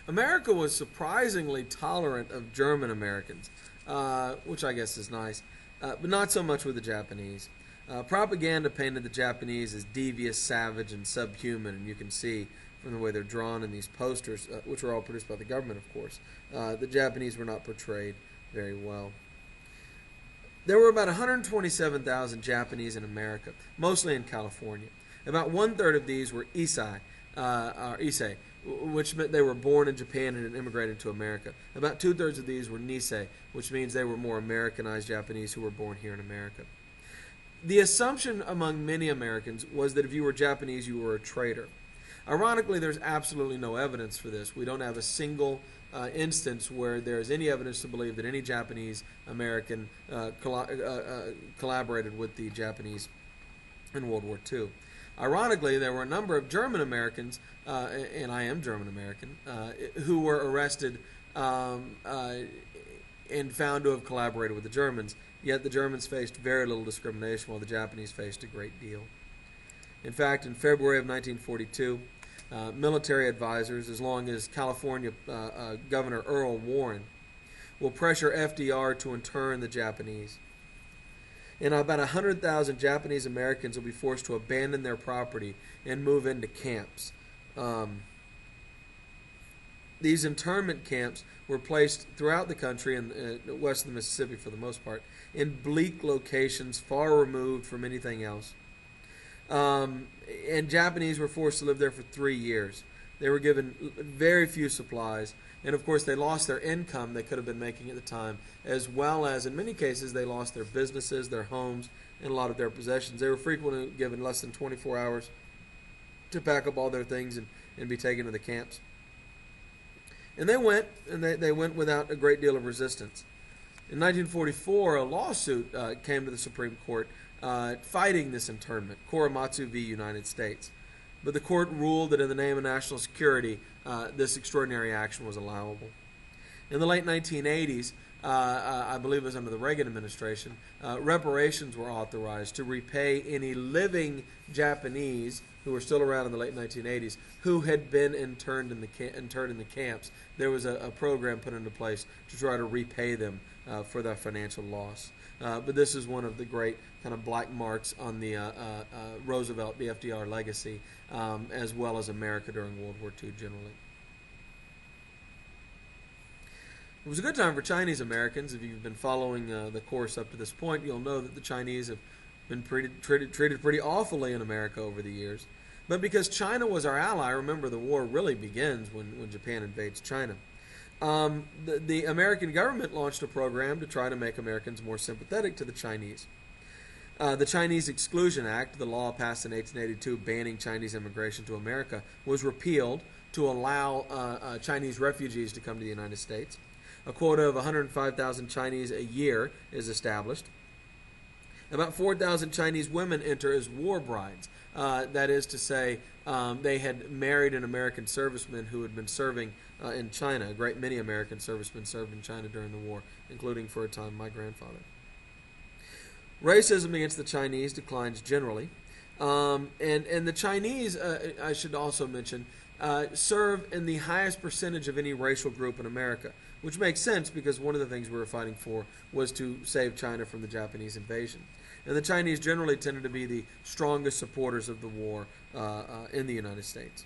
America was surprisingly tolerant of German Americans, which I guess is nice, but not so much with the Japanese. Propaganda painted the Japanese as devious, savage, and subhuman, and you can see from the way they're drawn in these posters, which were all produced by the government, of course, the Japanese were not portrayed very well. There were about 127,000 Japanese in America, mostly in California. About one-third of these were Issei, which meant they were born in Japan and had immigrated to America. About two-thirds of these were Nisei, which means they were more Americanized Japanese who were born here in America. The assumption among many Americans was that if you were Japanese, you were a traitor. Ironically, there's absolutely no evidence for this. We don't have a single instance where there is any evidence to believe that any Japanese American collaborated with the Japanese in World War II. Ironically, there were a number of German Americans, and I am German American, who were arrested and found to have collaborated with the Germans, yet the Germans faced very little discrimination while the Japanese faced a great deal. In fact, in February of 1942, military advisors, as long as California Governor Earl Warren, will pressure FDR to intern the Japanese. And about 100,000 Japanese Americans will be forced to abandon their property and move into camps. These internment camps were placed throughout the country and west of the Mississippi for the most part, in bleak locations far removed from anything else. And Japanese were forced to live there for 3 years. They were given very few supplies, and of course they lost their income they could have been making at the time, as well as in many cases they lost their businesses, their homes, and a lot of their possessions. They were frequently given less than 24 hours to pack up all their things and be taken to the camps. And they went without a great deal of resistance. In 1944, a lawsuit came to the Supreme Court fighting this internment, Korematsu v. United States. But the court ruled that in the name of national security, this extraordinary action was allowable. In the late 1980s, I believe it was under the Reagan administration, reparations were authorized to repay any living Japanese who were still around in the late 1980s who had been interned in the camps. There was a program put into place to try to repay them for their financial loss. But this is one of the great kind of black marks on the Roosevelt, the FDR legacy, as well as America during World War II generally. It was a good time for Chinese Americans. If you've been following the course up to this point, you'll know that the Chinese have been treated pretty awfully in America over the years. But because China was our ally, remember the war really begins when Japan invades China. The American government launched a program to try to make Americans more sympathetic to the Chinese. The Chinese Exclusion Act, the law passed in 1882 banning Chinese immigration to America, was repealed to allow Chinese refugees to come to the United States. A quota of 105,000 Chinese a year is established. About 4,000 Chinese women enter as war brides. That is to say, they had married an American serviceman who had been serving in China. A great many American servicemen served in China during the war, including for a time my grandfather. Racism against the Chinese declines generally. And the Chinese, I should also mention, serve in the highest percentage of any racial group in America, which makes sense because one of the things we were fighting for was to save China from the Japanese invasion. And the Chinese generally tended to be the strongest supporters of the war in the United States.